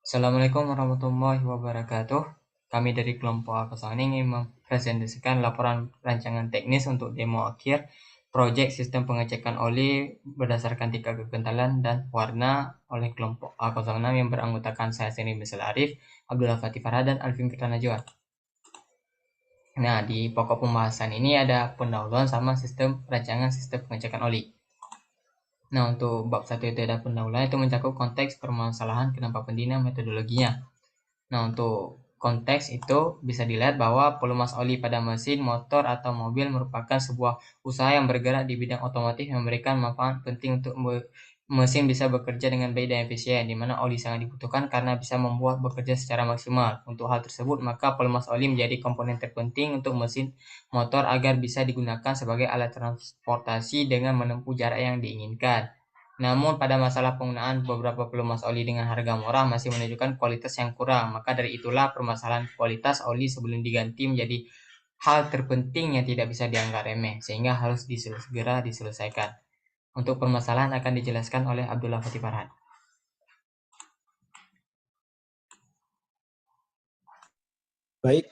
Assalamualaikum warahmatullahi wabarakatuh. Kami dari kelompok A06 ingin mempresentasikan laporan rancangan teknis untuk demo akhir proyek sistem pengecekan oli berdasarkan tingkat kekentalan dan warna oleh kelompok A06 yang beranggotakan saya Seni Misal Arif, Abdullah Fatih Farhad, dan Alvin Fitra Najwa. Nah, di pokok pembahasan ini ada pendahuluan sama rancangan sistem pengecekan oli. Nah, untuk bab 1 itu ada pendahuluan, itu mencakup konteks permasalahan, kenapa penting, metodologinya. Nah, untuk konteks itu bisa dilihat bahwa pelumas oli pada mesin, motor, atau mobil merupakan sebuah usaha yang bergerak di bidang otomotif yang memberikan manfaat penting untuk mesin bisa bekerja dengan baik dan efisien, di mana oli sangat dibutuhkan karena bisa membuat bekerja secara maksimal. Untuk hal tersebut, maka pelumas oli menjadi komponen terpenting untuk mesin motor agar bisa digunakan sebagai alat transportasi dengan menempuh jarak yang diinginkan. Namun pada masalah penggunaan beberapa pelumas oli dengan harga murah masih menunjukkan kualitas yang kurang. Maka dari itulah permasalahan kualitas oli sebelum diganti menjadi hal terpenting yang tidak bisa dianggap remeh, sehingga harus segera diselesaikan. Untuk permasalahan akan dijelaskan oleh Abdullah Fatih Farhan. Baik,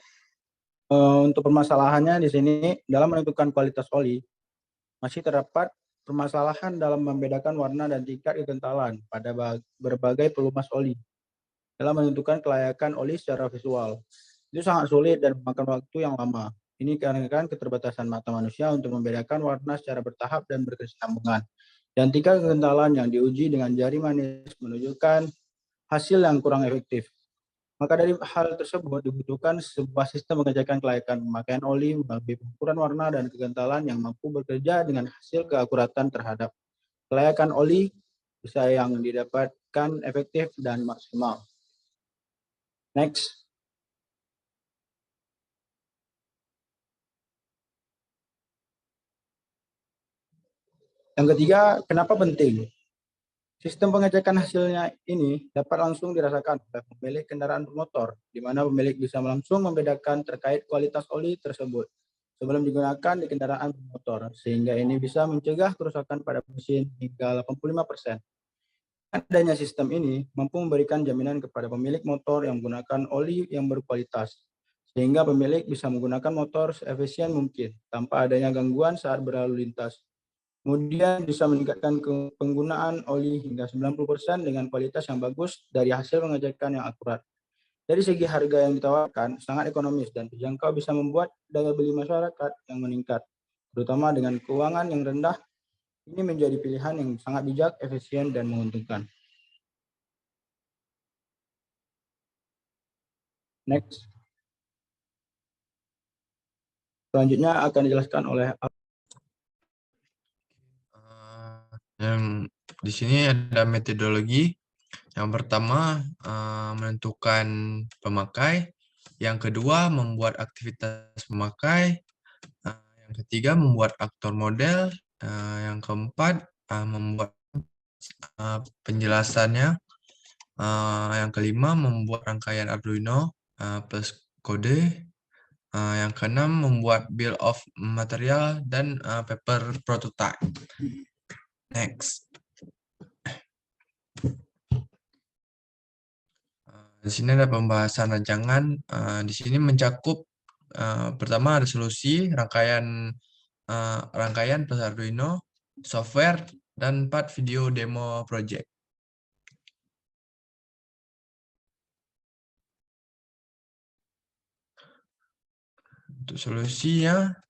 untuk permasalahannya di sini dalam menentukan kualitas oli masih terdapat permasalahan dalam membedakan warna dan tingkat kekentalan pada berbagai pelumas oli. Dalam menentukan kelayakan oli secara visual, itu sangat sulit dan memakan waktu yang lama. Ini karena keterbatasan mata manusia untuk membedakan warna secara bertahap dan berkesinambungan. Dan tingkat kekentalan yang diuji dengan jari manis menunjukkan hasil yang kurang efektif. Maka dari hal tersebut dibutuhkan sebuah sistem pengecekan kelayakan pemakaian oli melalui pengukuran warna dan kekentalan yang mampu bekerja dengan hasil keakuratan terhadap kelayakan oli bisa yang didapatkan efektif dan maksimal. Next. Yang ketiga, kenapa penting? Sistem pengecekan hasilnya ini dapat langsung dirasakan oleh pemilik kendaraan bermotor, di mana pemilik bisa langsung membedakan terkait kualitas oli tersebut sebelum digunakan di kendaraan bermotor, sehingga ini bisa mencegah kerusakan pada mesin hingga 85%. Adanya sistem ini mampu memberikan jaminan kepada pemilik motor yang menggunakan oli yang berkualitas, sehingga pemilik bisa menggunakan motor seefisien mungkin tanpa adanya gangguan saat berlalu lintas. Kemudian bisa meningkatkan penggunaan oli hingga 90% dengan kualitas yang bagus dari hasil pengecekan yang akurat. Dari segi harga yang ditawarkan sangat ekonomis dan terjangkau bisa membuat daya beli masyarakat yang meningkat, terutama dengan keuangan yang rendah. Ini menjadi pilihan yang sangat bijak, efisien, dan menguntungkan. Next. Selanjutnya akan dijelaskan oleh yang di sini ada metodologi. Yang pertama menentukan pemakai, yang kedua membuat aktivitas pemakai, yang ketiga membuat aktor model, yang keempat membuat penjelasannya, yang kelima membuat rangkaian Arduino plus kode, yang keenam membuat bill of material dan paper prototype. Next. Di sini ada pembahasan rancangan. Di sini mencakup pertama ada solusi, rangkaian plus Arduino, software, dan 4 video demo project. Untuk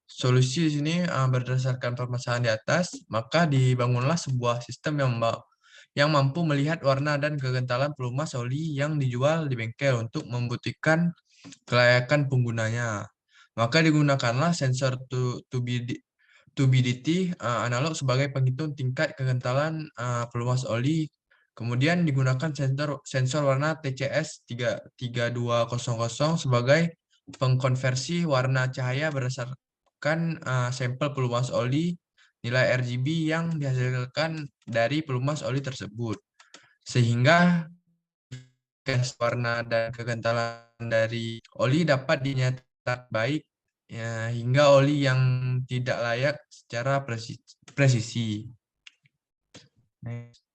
solusi di sini berdasarkan permasalahan di atas, maka dibangunlah sebuah sistem yang mampu melihat warna dan kekentalan pelumas oli yang dijual di bengkel untuk membuktikan kelayakan penggunanya. Maka digunakanlah sensor turbidity analog sebagai penghitung tingkat kekentalan pelumas oli. Kemudian digunakan sensor warna TCS 3200 sebagai pengkonversi warna cahaya berdasarkan sampel pelumas oli, nilai RGB yang dihasilkan dari pelumas oli tersebut. Sehingga warna dan kekentalan dari oli dapat dinyatakan baik hingga oli yang tidak layak secara presisi. Next.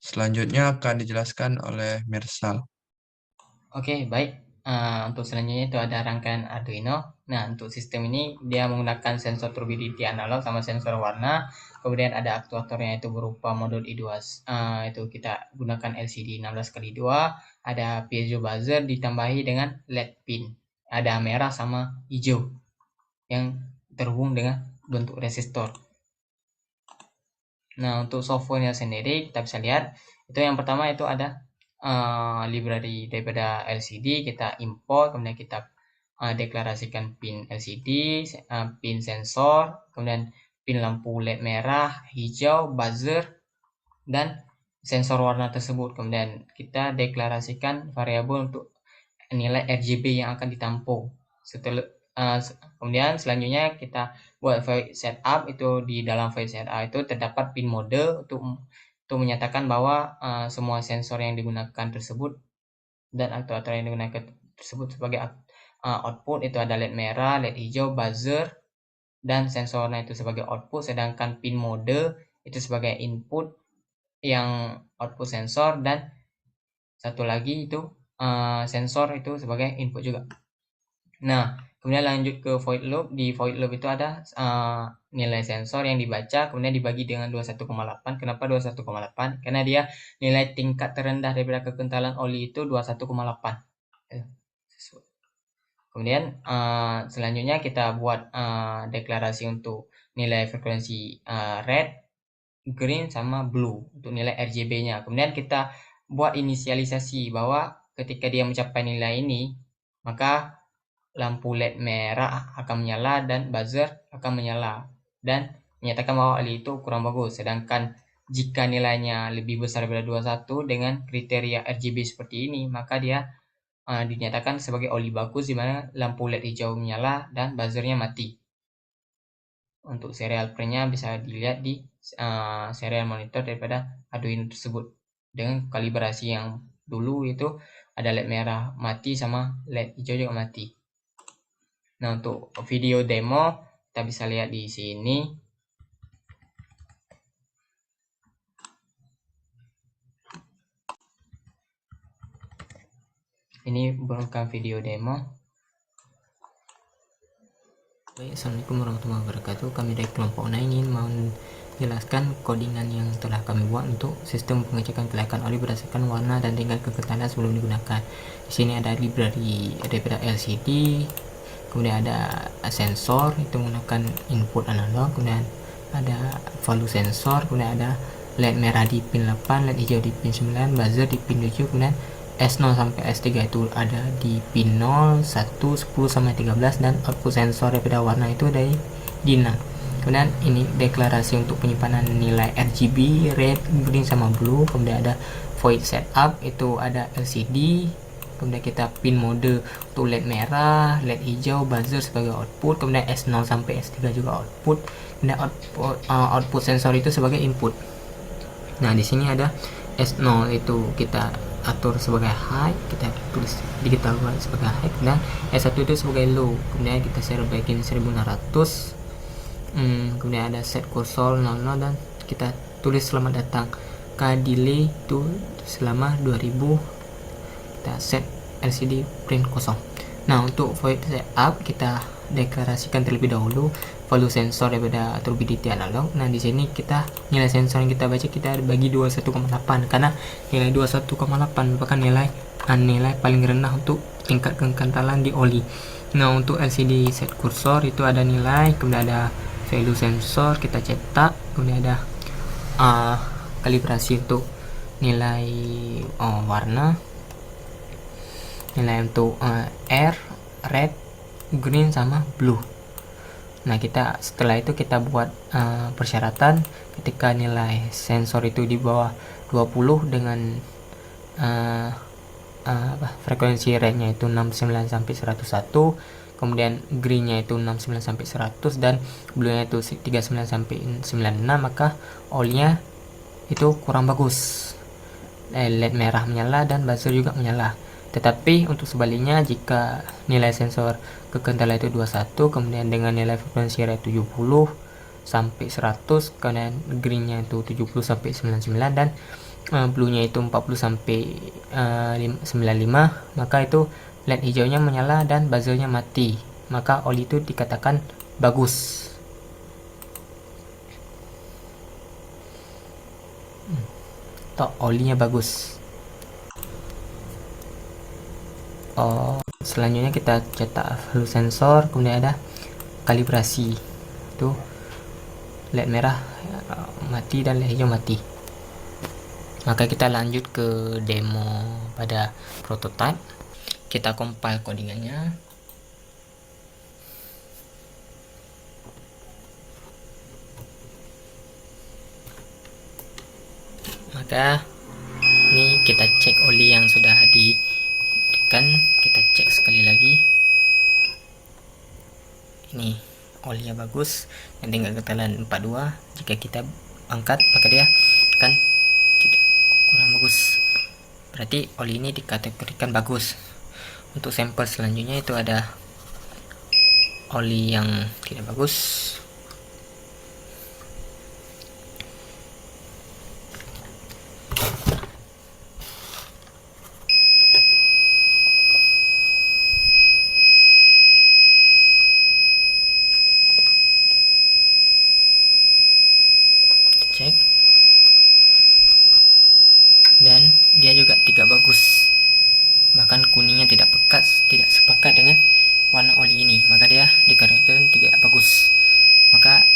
Selanjutnya akan dijelaskan oleh Mirsal. Oke, baik. Untuk selanjutnya itu ada rangkaian Arduino. Nah, untuk sistem ini dia menggunakan sensor turbidity analog sama sensor warna. Kemudian ada aktuatornya itu berupa modul I2. Itu kita gunakan LCD 16x2. Ada piezo buzzer ditambahi dengan LED pin. Ada merah sama hijau yang terhubung dengan bentuk resistor. Nah, untuk softwarenya sendiri kita bisa lihat itu yang pertama itu ada library daripada LCD, kita import, kemudian kita deklarasikan pin LCD, pin sensor, kemudian pin lampu LED merah, hijau, buzzer, dan sensor warna tersebut. Kemudian kita deklarasikan variabel untuk nilai RGB yang akan ditampung. Kemudian selanjutnya kita buat void setup. Itu di dalam void setup itu terdapat pin mode untuk menyatakan bahwa semua sensor yang digunakan tersebut dan aktuator yang digunakan tersebut sebagai output itu ada LED merah, LED hijau, buzzer, dan sensornya itu sebagai output, sedangkan pin mode itu sebagai input yang output sensor, dan satu lagi itu sensor itu sebagai input juga. Nah, kemudian lanjut ke void loop. Di void loop itu ada nilai sensor yang dibaca, kemudian dibagi dengan 21,8. Kenapa 21,8? Karena dia nilai tingkat terendah daripada kekentalan oli itu 21,8. Kemudian selanjutnya kita buat deklarasi untuk nilai frekuensi red, green, sama blue untuk nilai RGB-nya. Kemudian kita buat inisialisasi bahwa ketika dia mencapai nilai ini, maka lampu LED merah akan menyala dan buzzer akan menyala dan menyatakan bahwa oli itu kurang bagus. Sedangkan jika nilainya lebih besar daripada 21 dengan kriteria RGB seperti ini, maka dia dinyatakan sebagai oli bagus, di mana lampu LED hijau menyala dan buzzernya mati. Untuk serial printnya bisa dilihat di serial monitor daripada Arduino tersebut. Dengan kalibrasi yang dulu itu ada LED merah mati sama LED hijau juga mati. Nah, untuk video demo kita bisa lihat di sini. Ini merupakan video demo. Baik, Assalamualaikum warahmatullahi wabarakatuh. Kami dari kelompok ONA ingin menjelaskan codingan yang telah kami buat untuk sistem pengecekan kelayakan oli berdasarkan warna dan tingkat kekentalan sebelum digunakan. Di sini ada library daripada LCD, kemudian ada sensor itu menggunakan input analog, kemudian ada value sensor, kemudian ada LED merah di pin 8, LED hijau di pin 9, buzzer di pin 7, kemudian S0 sampai S3 itu ada di pin 0, 1, 10 sampai 13, dan output sensor daripada warna itu dari di 6. Kemudian ini deklarasi untuk penyimpanan nilai RGB, red, green, sama blue. Kemudian ada void setup, itu ada LCD. Kemudian kita pin mode untuk LED merah, LED hijau, buzzer sebagai output. Kemudian S0 sampai S3 juga output. Kemudian output sensor itu sebagai input. Nah, di sini ada S0 itu kita atur sebagai high, kita tulis digital sebagai high, dan S1 itu sebagai low. Kemudian kita baikin 1600. Kemudian ada set kursor 00 dan kita tulis selamat datang. Delay itu selama 2000. Kita set LCD print kosong. Nah, untuk void setup kita deklarasikan terlebih dahulu value sensor daripada turbidity analog. Nah, di sini kita nilai sensor yang kita baca kita bagi 21,8 karena nilai 21,8 merupakan nilai paling rendah untuk tingkat kekentalan di oli. Nah, untuk LCD set kursor itu ada nilai, kemudian ada value sensor kita cetak, kemudian ada kalibrasi untuk nilai warna, nilai untuk R, red, green, sama blue. Nah, setelah itu kita buat persyaratan ketika nilai sensor itu di bawah 20 dengan frekuensi rednya itu 69 sampai 101, kemudian greennya itu 69 sampai 100, dan bluenya itu 39 sampai 96, maka olinya itu kurang bagus. LED merah menyala dan buzzer juga menyala. Tetapi untuk sebaliknya, jika nilai sensor kekentalan itu 21, kemudian dengan nilai frekuensi red 70 sampai 100, kemudian greennya itu 70 sampai 99, dan blue-nya itu 40 sampai 95, maka itu LED hijaunya menyala dan buzzernya mati, maka oli itu dikatakan bagus. Atau olinya bagus. Selanjutnya kita cetak full sensor, kemudian ada kalibrasi. Itu LED merah mati dan LED hijau mati. Maka kita lanjut ke demo pada prototype. Kita compile codingannya. Maka ini kita cek oli yang sudah ditekan, kita cek sekali lagi. Ini olinya bagus, yang tinggal ketebalan 42. Jika kita angkat maka dia akan tidak kurang bagus, berarti oli ini dikategorikan bagus. Untuk sampel selanjutnya itu ada oli yang tidak bagus. Cek, dan dia juga tidak bagus, bahkan kuningnya tidak sepakat dengan warna oli ini, maka dia dikategorikan tidak bagus. Maka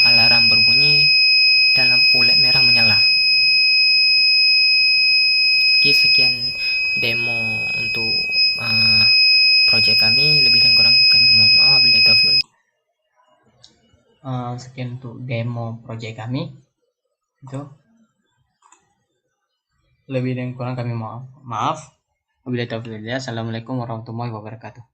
alarm berbunyi dan lampu LED merah menyala. Oke, sekian demo untuk project kami. Lebih dan kurang kami mohon maaf. Bila taufiq. Sekian untuk demo project kami. Itu lebih dan kurang kami maaf. Wabillahi taufiq. Assalamualaikum warahmatullahi wabarakatuh.